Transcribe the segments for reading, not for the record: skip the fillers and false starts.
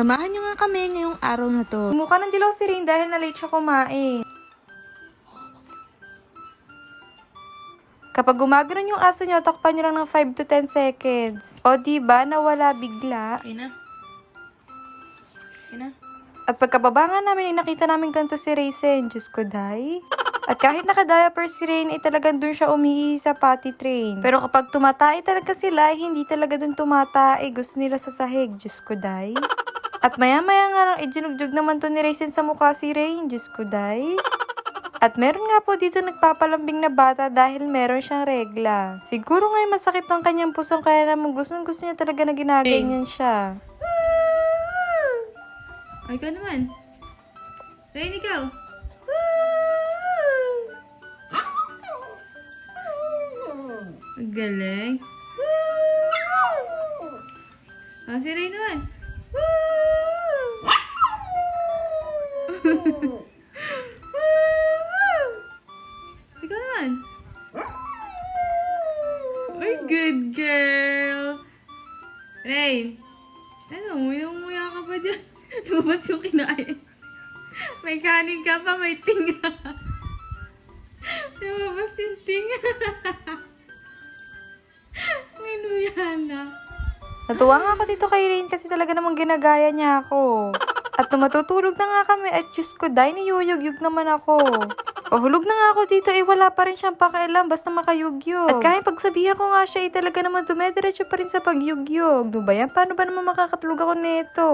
Samahan nyo nga kami ngayong araw na to. Sumuka ng dilaw si Rain dahil na late siya kumain. Kapag gumagano yung aso nyo, takpan nyo lang ng 5 to 10 seconds. O diba, nawala bigla. Okay na. Okay na. At pagkababa nga namin, nakita namin ganito si Raisin. Diyos ko, day. At kahit naka-diaper si Rain, talagang dun siya umiihi sa potty train. Pero kapag tumatae talaga sila, hindi talaga dun tumatae. Gusto nila sa sahig. Diyos ko, day. At maya-maya nga lang, idinugjug naman to ni Raisin sa mukha si Rain. Diyos ko, day. At meron nga po dito nagpapalambing na bata dahil meron siyang regla. Siguro ngayon masakit ang kanyang pusong kaya naman gusto niya talaga na ginaganyan siya. Ay, ikaw naman. Rain, ikaw. Ang galing. Si Rain naman. Ikaw naman. Ay, good girl. Rain. Ano, umuya ka pa dyan. Lumabas yung kinain. May kanin ka pa, may tinga. Lumabas yung tinga. May luya na. Natuwa nga ako dito kay Rain kasi talaga namang ginagaya niya ako. At matutulog na nga kami at Diyos ko, day, niyuyug-yug naman ako. O hulog na nga ako dito, wala pa rin siyang pakialam basta makayug-yug. At kahit pagsabihan ko nga siya, talaga naman dumediretso pa rin sa pagyug-yug. Ano ba yan? Paano ba naman makakatulog ako nito?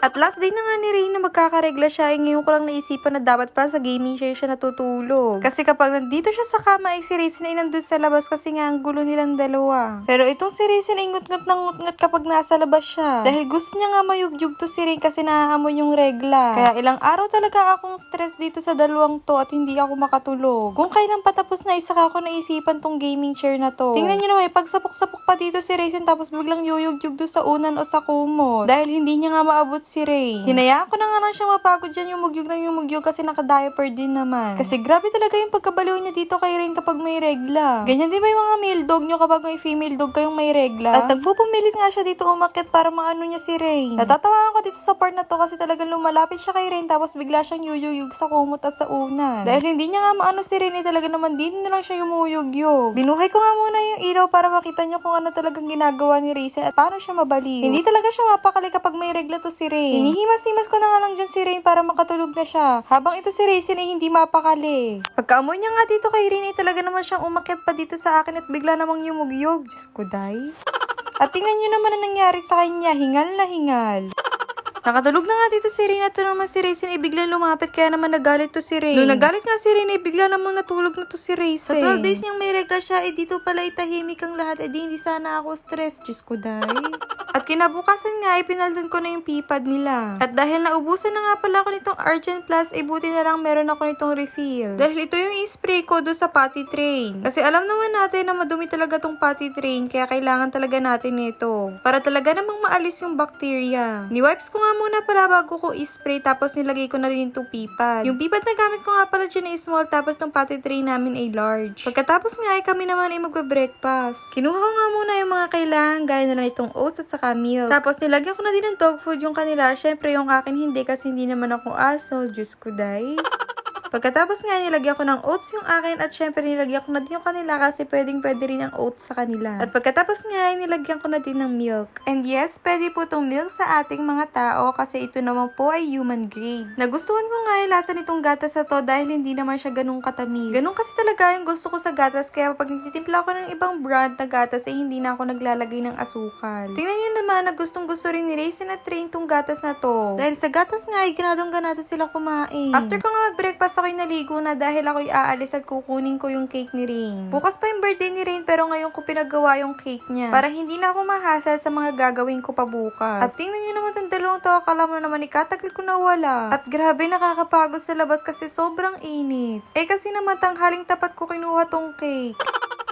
At last day na nga ni Rain na magkakaregla siya, ngayon ko lang naisipan na dapat para sa gaming chair siya natutulog. Kasi kapag nandito siya sa kama, si Raisin ay nandun sa labas kasi nga ang gulo nilang dalawa. Pero itong si Raisin ay ngut-ngut ng ngut-ngut kapag nasa labas siya. Dahil gusto niya nga mayugyug to si Rain kasi naaamoy yung regla. Kaya ilang araw talaga akong stress dito sa dalawang to at hindi ako makatulog. Kung kailan patapos na saka ako naisipan tong gaming chair na to. Tingnan niyo naman, pagsapok-sapok pa dito si Raisin tapos biglang yuyugyug do sa unan o sa kumot. Dahil hindi niya nga maabot si Rain. Hinayaan ko na nga lang siya mapagod dyan yung mugyog kasi naka-diaper din naman. Kasi grabe talaga yung pagkabaliw niya dito kay Rain kapag may regla. Ganyan din ba yung mga male dog nyo kapag may female dog kayong may regla? At nagpupumilit nga siya dito umakyat para maano niya si Rain. Natatawa ako dito sa part na to kasi talagang lumalapit siya kay Rain tapos bigla siyang yuyuyug sa kumot at sa unan. Dahil hindi niya nga maano si Rain talaga naman din na lang siya yumuyug-yug. Binuhay ko nga muna yung ilaw para makita niyo kung ano talagang ginagawa ni Raisin at paano siya mabaliw. Hindi talaga siya mapakali kapag may regla to si Rain. Hinihimas-himas ko na nga lang dyan si Rain para makatulog na siya. Habang ito si Raisin ay hindi mapakali. Pagkaamoy niya nga dito kay Rain ay talaga naman siyang umakyat pa dito sa akin at bigla namang yumugyog. Diyos ko, day. At tingnan niyo naman ang nangyari sa kanya. Hingal na hingal. Nakatulog na nga dito si Rain at ito naman si Raisin ay biglang lumapit kaya naman nagalit to si Rain. Nung nagalit nga si Rain ay bigla namang natulog na to si Raisin. Sa 12 days niyang may regla siya ay dito pala itahimik ang lahat ay hindi sana ako stress. Diyos ko, day. At kinabukasan nga ay pinaldan ko na yung pipad nila. At dahil naubusan na nga pala ako nitong Argent Plus ay buti na lang meron ako nitong refill. Dahil ito yung i-spray ko doon sa potty train. Kasi alam naman natin na madumi talaga tong potty train kaya kailangan talaga natin ito. Para talaga namang maalis yung bacteria. Ni-wipes ko nga muna pala bago ko i-spray tapos nilagay ko na rin itong pipad. Yung pipad na gamit ko nga pala dyan ay small tapos tong potty train namin ay large. Pagkatapos nga ay kami naman ay magbe-breakfast. Kinuha ko nga muna yung mga kailangan gaya na lang itong oats at saka milk. Tapos nilagyan ko na din ng dog food yung kanila. Syempre yung akin hindi kasi hindi naman ako aso. Diyos ko, day. Pagkatapos nga, nilagyan ko ng oats yung akin at syempre nilagyan ko na din yung kanila kasi pwede rin ang oats sa kanila. At pagkatapos nga, nilagyan ko na din ng milk. And yes, pwede po itong milk sa ating mga tao kasi ito naman po ay human grade. Nagustuhan ko nga yung lasa nitong gatas na to dahil hindi naman siya ganun katamis. Ganun kasi talaga yung gusto ko sa gatas kaya pag nagtitimpla ako ng ibang brand na gatas ay hindi na ako naglalagay ng asukal. Tingnan nyo naman na gustong gusto rin ni Raisin at Rain tong gatas na to. Dahil sa gatas nga ay ganadong-ganado sila kumain. After ko nga mag-breakfast ako'y naligo na dahil ako'y aalis at kukunin ko yung cake ni Rain. Bukas pa yung birthday ni Rain pero ngayon ko pinagawa yung cake niya. Para hindi na ako mahasal sa mga gagawin ko pa bukas. At tingnan nyo naman itong dalawang to, akala mo naman ikatagal ko na wala. At grabe nakakapagod sa labas kasi sobrang init. Kasi naman tanghaling tapat ko kinuha tong cake.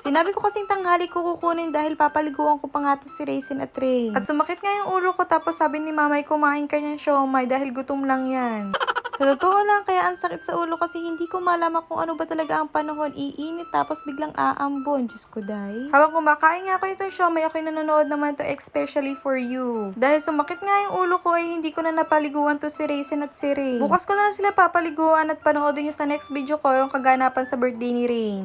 Sinabi ko kasing tanghali ko kukunin dahil papaliguan ko pa nga to si Raisin at Rain. At sumakit nga yung ulo ko tapos sabi ni mama ay kumain ka niyang siomay dahil gutom lang yan. Sa totoo lang, kaya ang sakit sa ulo kasi hindi ko malaman kung ano ba talaga ang panahon. Iinit tapos biglang aambon. Diyos ko, day. Habang kumakain nga ako itong siomay, ako'y nanonood naman to especially for you. Dahil sumakit nga yung ulo ko ay hindi ko na napaliguan to si Raisin at si Rain. Bukas ko na lang sila papaliguan at panoodin nyo sa next video ko yung kaganapan sa birthday ni Rain.